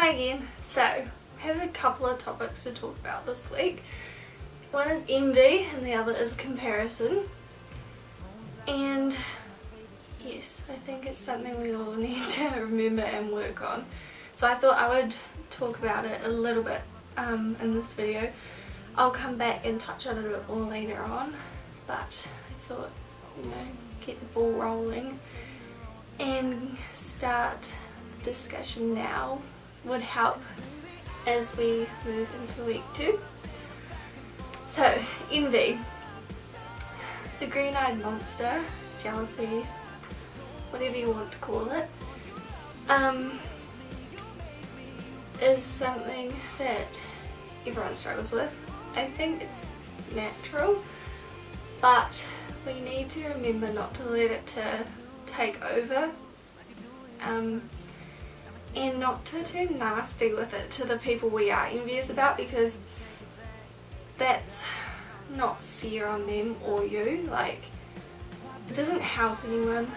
Hi again. So, I have a couple of topics to talk about this week. One is envy and the other is comparison. And yes, I think it's something we all need to remember and work on. So I thought I would talk about it a little bit in this video. I'll come back and touch on it a bit more later on, but I thought, get the ball rolling and start discussion now would help as we move into week 2. So, envy, the green-eyed monster, jealousy, whatever you want to call it, is something that everyone struggles with. I think it's natural, but we need to remember not to let it to take over, and not to turn nasty with it to the people we are envious about, because that's not fair on them or you. Like, it doesn't help anyone,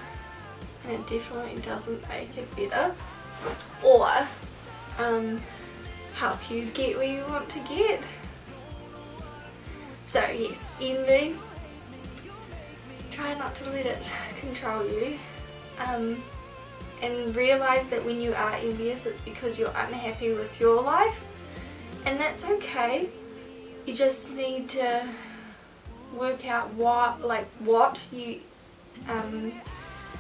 and it definitely doesn't make it better or help you get where you want to get. So yes, envy, try not to let it control you, and realise that when you are envious it's because you're unhappy with your life, and that's okay. You just need to work out what you are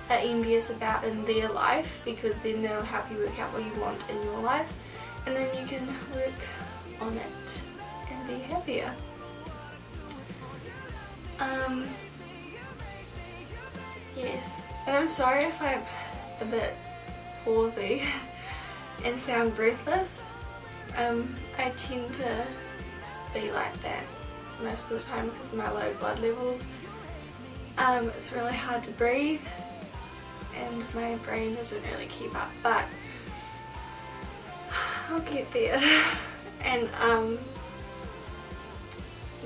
envious about in their life, because then they'll help you work out what you want in your life, and then you can work on it and be happier. Yes, and I'm sorry if I'm a bit pausy and sound breathless. I tend to be like that most of the time because of my low blood levels. It's really hard to breathe and my brain doesn't really keep up, but I'll get there. And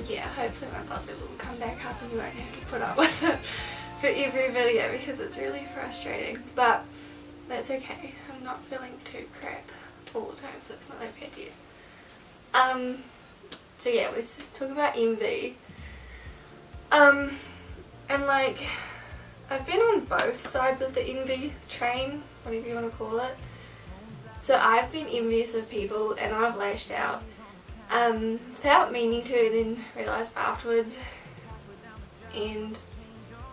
yeah, hopefully my blood level will come back up and you won't have to put up with it for every video, because it's really frustrating, but that's okay. I'm not feeling too crap all the time, so it's not that bad yet. So yeah, let's talk about envy. And like, I've been on both sides of the envy train, whatever you want to call it. So I've been envious of people and I've lashed out without meaning to, and then realised afterwards and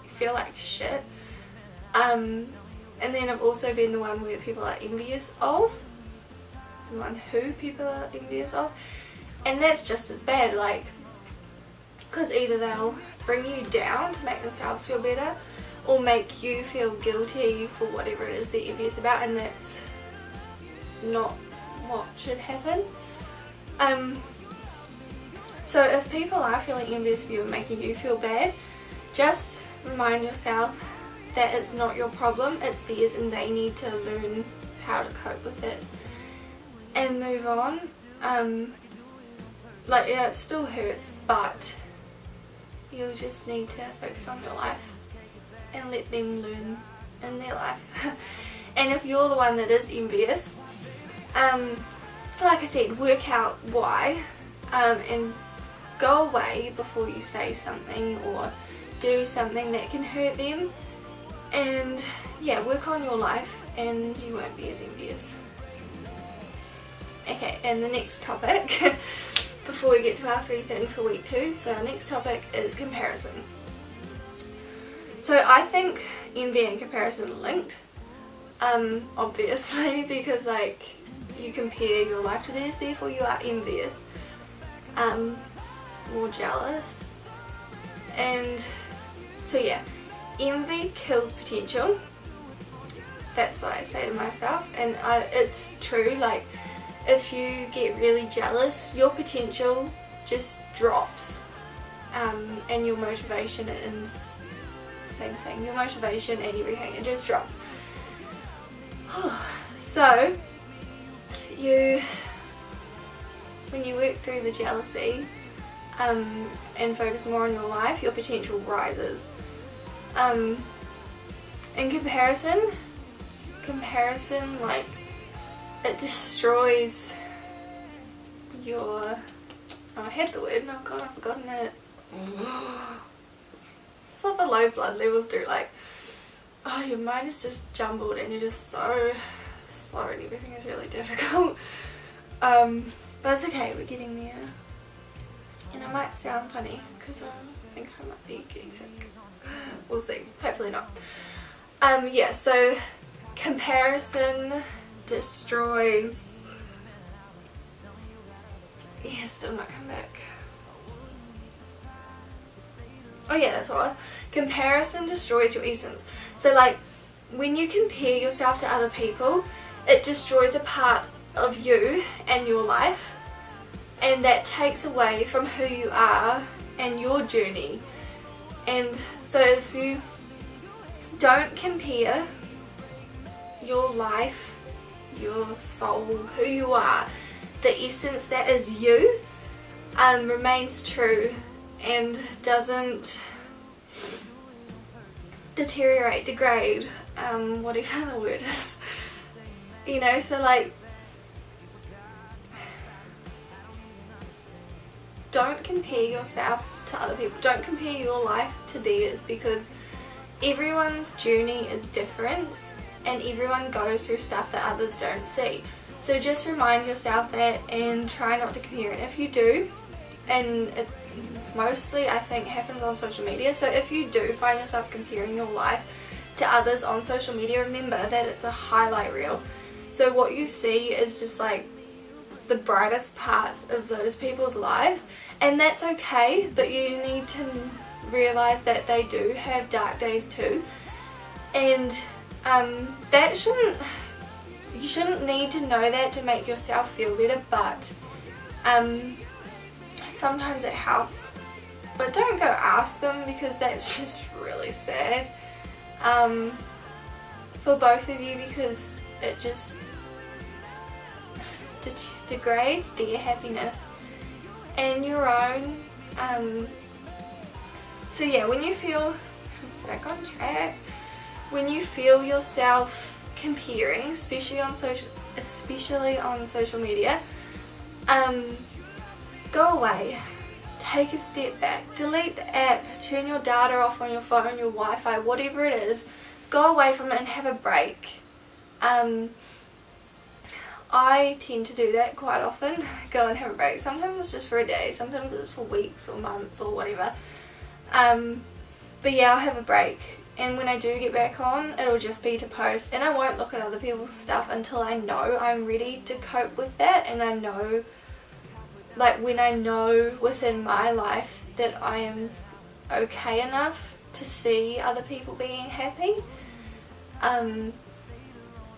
feel like shit. And then I've also been the one where people are envious of, the one who people are envious of, and that's just as bad, like, because either they'll bring you down to make themselves feel better or make you feel guilty for whatever it is they're envious about, and that's not what should happen. So if people are feeling envious of you and making you feel bad, just remind yourself that it's not your problem, it's theirs, and they need to learn how to cope with it and move on. Like, yeah, it still hurts, but you'll just need to focus on your life and let them learn in their life. And if you're the one that is envious, like I said, work out why, and go away before you say something or do something that can hurt them, and yeah, work on your life and you won't be as envious. Okay, and the next topic before we get to our 3 things for week 2, so our next topic is comparison. So I think envy and comparison are linked, obviously, because like, you compare your life to theirs, therefore you are envious, more jealous. And so yeah, envy kills potential. That's what I say to myself, and it's true. Like, if you get really jealous, your potential just drops, and your motivation and same thing, your motivation and everything, it just drops. So when you work through the jealousy and focus more on your life, your potential rises. In comparison, like, it destroys your, oh, I had the word, oh god, I've forgotten it. It's what the low blood levels do, like, oh, your mind is just jumbled and you're just so slow and everything is really difficult. But it's okay, we're getting there. And I might sound funny because I think I might be getting sick. We'll see, hopefully not. Yeah, so comparison destroys. Yeah, still not come back. Oh yeah, that's what it was. Comparison destroys your essence. So like, when you compare yourself to other people, it destroys a part of you and your life, and that takes away from who you are and your journey. And so if you don't compare your life, your soul, who you are, the essence that is you, remains true and doesn't deteriorate, degrade, whatever the word is, you know. So like, don't compare yourself to other people, don't compare your life to theirs, because everyone's journey is different and everyone goes through stuff that others don't see. So just remind yourself that and try not to compare. And if you do, and it mostly I think happens on social media, so if you do find yourself comparing your life to others on social media, remember that it's a highlight reel. So what you see is just like the brightest parts of those people's lives, and that's okay, but you need to realize that they do have dark days too, and that you shouldn't need to know that to make yourself feel better, but sometimes it helps. But don't go ask them, because that's just really sad for both of you, because it just degrades their happiness and your own. So yeah, when you feel back on track, when you feel yourself comparing, especially on social media, go away, take a step back, delete the app, turn your data off on your phone, your Wi-Fi, whatever it is, go away from it and have a break. I tend to do that quite often, go and have a break. Sometimes it's just for a day, sometimes it's for weeks or months or whatever. But yeah, I'll have a break, and when I do get back on, it'll just be to post, and I won't look at other people's stuff until I know I'm ready to cope with that, and I know, like when I know within my life that I am okay enough to see other people being happy,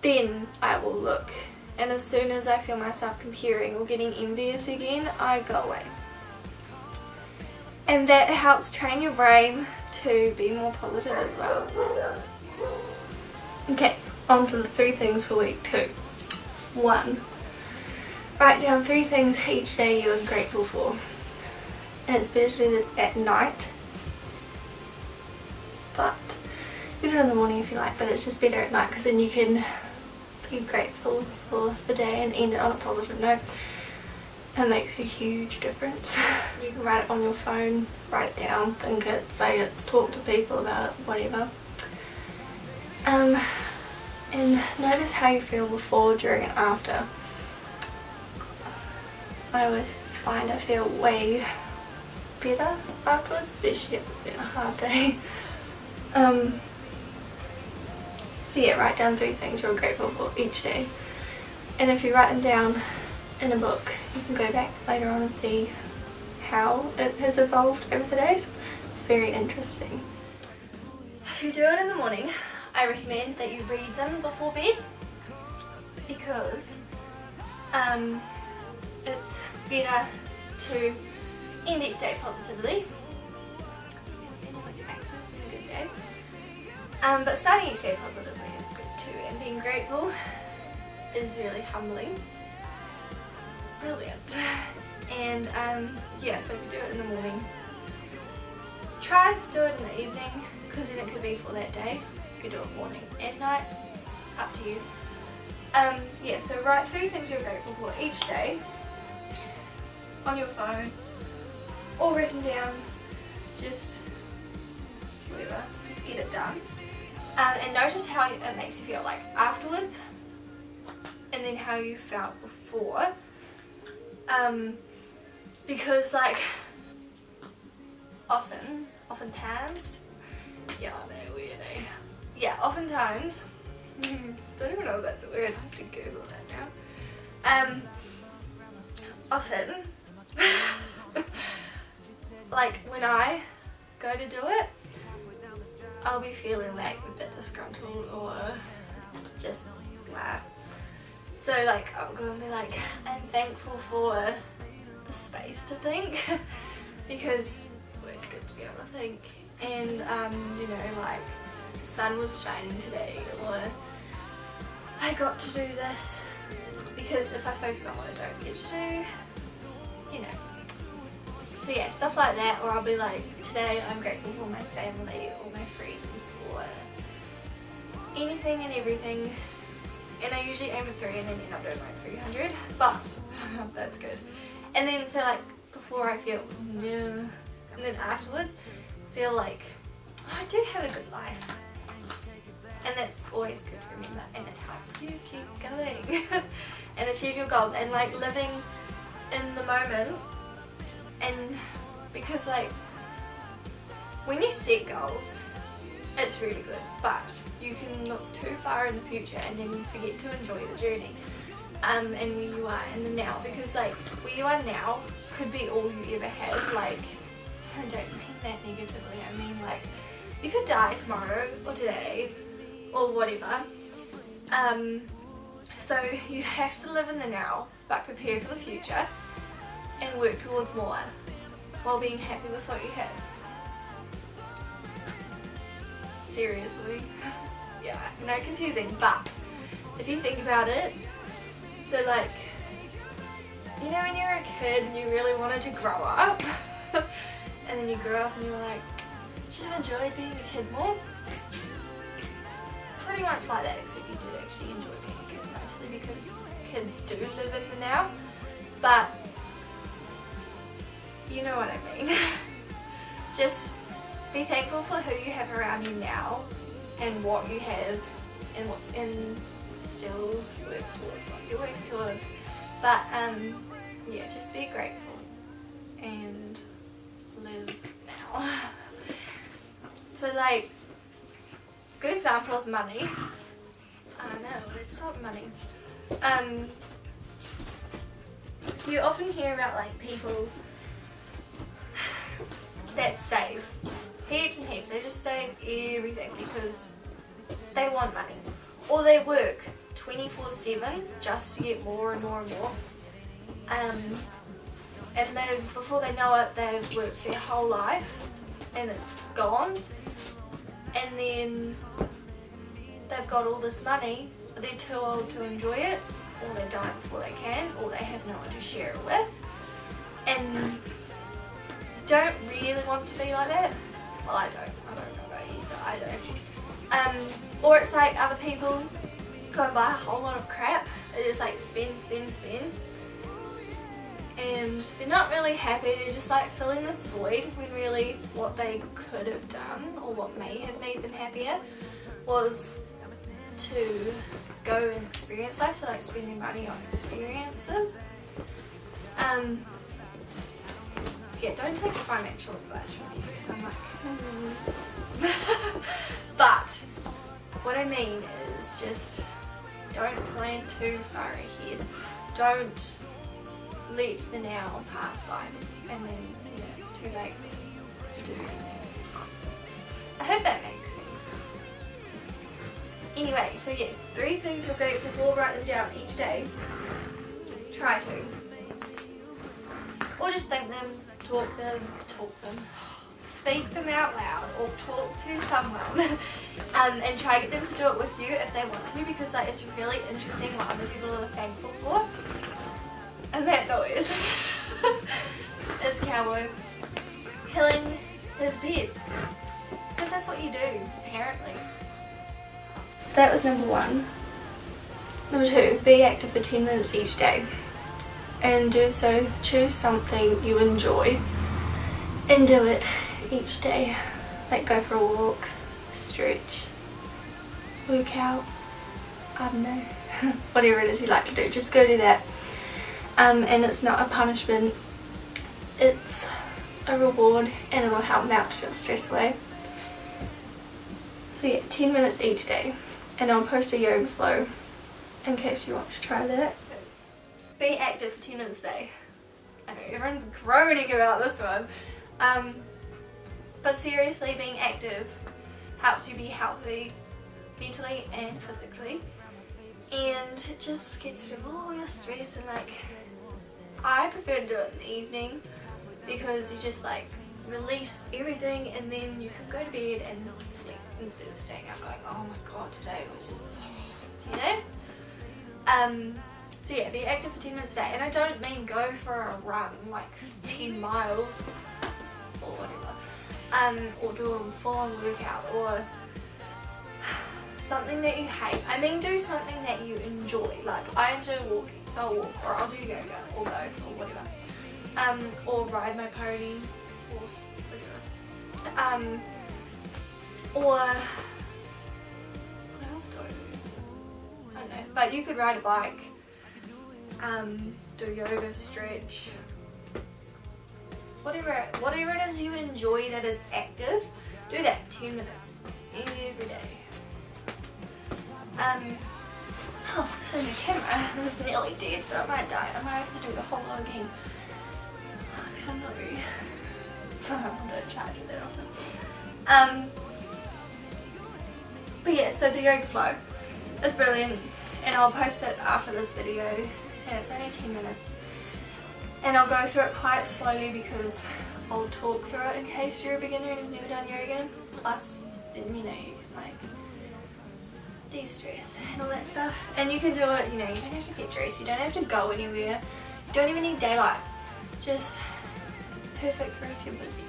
then I will look. And as soon as I feel myself comparing or getting envious again, I go away. And that helps train your brain to be more positive as well. Okay, on to the 3 things for week 2. 1. Write down 3 things each day you are grateful for. And it's better to do this at night, but you can do it in the morning if you like, but it's just better at night, because then you can be grateful for the day and end it on a positive note. It makes a huge difference. You can write it on your phone, write it down, think it, say it, talk to people about it, whatever. And notice how you feel before, during and after. I always find I feel way better afterwards, especially if it's been a hard day. So yeah, write down 3 things you're grateful for each day. And if you write them down in a book, you can go back later on and see how it has evolved over the days. It's very interesting. If you do it in the morning, I recommend that you read them before bed, because it's better to end each day positively. But starting each day positively is good too, and being grateful is really humbling. Brilliant. And yeah, so if you do it in the morning, try to do it in the evening, because then it could be for that day. You could do it morning and night, up to you. Yeah, so write 3 things you're grateful for each day on your phone or written down, just whatever, just get it done. And notice how it makes you feel like afterwards and then how you felt before. Because like oftentimes, yeah, they're weird, eh? Yeah, oftentimes, don't even know if that's a word, I have to Google that now. Often, like when I go to do it, I'll be feeling like a bit disgruntled or just blah. So like I'll go and be like, I'm thankful for the space to think because it's always good to be able to think. And you know, like the sun was shining today, or I got to do this, because if I focus on what I don't get to do, you know. So yeah, stuff like that. Or I'll be like, today I'm grateful for my family or my friends or anything and everything. And I usually aim for 3 and then end up doing like 300, but that's good. And then so like before I feel yeah, and then afterwards feel like, oh, I do have a good life. And that's always good to remember, and it helps you keep going and achieve your goals and like living in the moment. And because like when you set goals, it's really good, but you can look too far in the future and then you forget to enjoy the journey and where you are in the now, because like where you are now could be all you ever had. Like, I don't mean that negatively, I mean like you could die tomorrow or today or whatever. So you have to live in the now but prepare for the future and work towards more while being happy with what you have. Seriously. Yeah, I know, confusing, but if you think about it, so like, you know when you were a kid and you really wanted to grow up and then you grew up and you were like, should have enjoyed being a kid more? Pretty much like that, except you did actually enjoy being a kid, mostly because kids do live in the now, but you know what I mean. Just be thankful for who you have around you now and what you have, and still work towards what you're working towards. But yeah, just be grateful and live now. So like, good example is money. I don't know, let's talk money. You often hear about like people that save heaps and heaps. They just save everything because they want money, or they work 24/7 just to get more and more and more. And before they know it, they've worked their whole life and it's gone. And then they've got all this money, but they're too old to enjoy it, or they die before they can, or they have no one to share it with. And don't really want to be like that. Well, I don't know about you, but I don't. Or it's like other people go and buy a whole lot of crap. They just like spend, and they're not really happy. They're just like filling this void, when really what they could have done, or what may have made them happier, was to go and experience life. So like spending money on experiences. Yeah, don't take financial advice from me, because I'm like, but what I mean is just don't plan too far ahead. Don't let the now pass by and then it's too late to do anything. I hope that makes sense. Anyway, so yes, 3 things you're grateful for, write them down each day. Try to. Or just think them, talk them, speak them out loud, or talk to someone and try to get them to do it with you if they want to, because like, it's really interesting what other people are thankful for. And that noise is Cowboy killing his bed, because that's what you do, apparently. So that was number 1. Number 2, be active for 10 minutes each day. And do so, choose something you enjoy and do it each day. Like go for a walk, stretch, work out, I don't know, whatever it is you like to do, just go do that. And it's not a punishment, it's a reward, and it will help melt your stress away. So yeah, 10 minutes each day, and I'll post a yoga flow in case you want to try that. Be active for 10 minutes a day. I know everyone's groaning about this one, but seriously, being active helps you be healthy mentally and physically, and it just gets rid of all your stress. And like, I prefer to do it in the evening because you just like release everything, and then you can go to bed and sleep instead of staying up going, oh my god, today was just, you know. So yeah, be active for 10 minutes a day, and I don't mean go for a run like 10 miles or whatever, or do a full-on workout or something that you hate. I mean, do something that you enjoy. Like, I enjoy walking, so I'll walk, or I'll do yoga, or both, or whatever. Or ride my pony, horse, whatever. Or what else do I do? I don't know. But you could ride a bike, do yoga, stretch, whatever it is you enjoy that is active, do that 10 minutes every day. Oh, so the camera is nearly dead, so it might die. I might have to do the whole lot again because I'm not very I don't charge it that often. But yeah, so the yoga flow is brilliant, and I'll post it after this video, and it's only 10 minutes, and I'll go through it quite slowly because I'll talk through it in case you're a beginner and have never done yoga. Plus, then you know, you can like de-stress and all that stuff, and you can do it, you know, you don't have to get dressed, you don't have to go anywhere, you don't even need daylight, just perfect for if you're busy.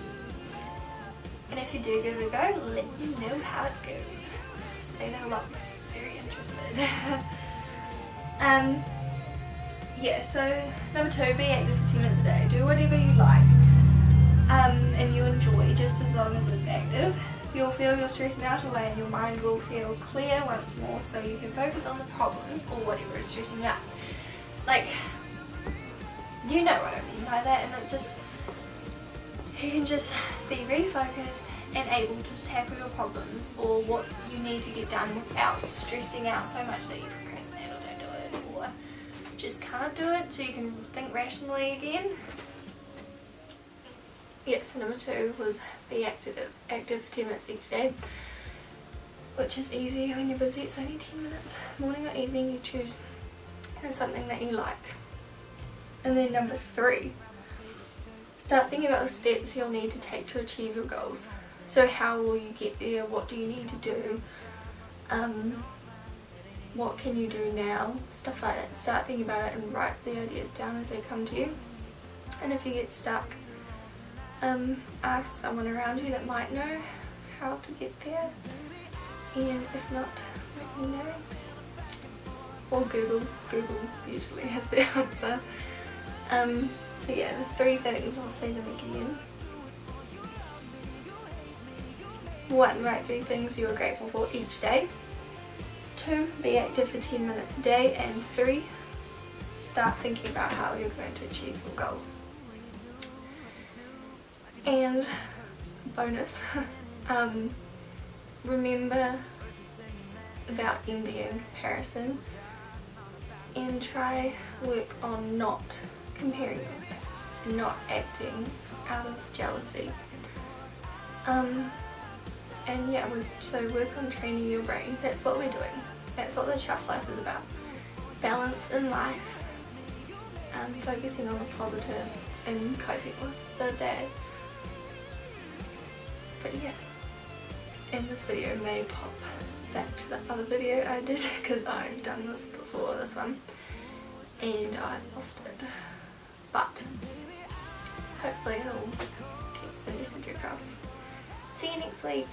And if you do give it a go, let me know how it goes. Say that a lot because I'm very interested. Yeah, so number 2, be active for 10 minutes a day. Do whatever you like and you enjoy, just as long as it's active. You'll feel your stress melt away and your mind will feel clear once more, so you can focus on the problems or whatever is stressing you out. Like, you know what I mean by that, and it's just, you can just be refocused and able to tackle your problems or what you need to get done without stressing out so much that you procrastinate or don't do it or just can't do it, so you can think rationally again. Yes, number 2 was be active for 10 minutes each day, which is easy when you're busy. It's only 10 minutes, morning or evening, you choose, and something that you like. And then number 3, start thinking about the steps you'll need to take to achieve your goals. So how will you get there? What do you need to do? What can you do now? Stuff like that. Start thinking about it and write the ideas down as they come to you. And if you get stuck, ask someone around you that might know how to get there, and if not, let me know. Or Google usually has the answer. So yeah, the 3 things, I'll say them again. 1, write 3 things you are grateful for each day. 2, be active for 10 minutes a day. And 3, start thinking about how you're going to achieve your goals. And bonus, remember about envy and comparison, and try work on not comparing yourself, not acting out of jealousy. And yeah, so work on training your brain. That's what we're doing. That's what the Chuffed life is about. Balance in life, focusing on the positive and coping with the bad. But yeah, and this video may pop back to the other video I did because I've done this before this one and I lost it. But hopefully it'll get the message across. See you next week.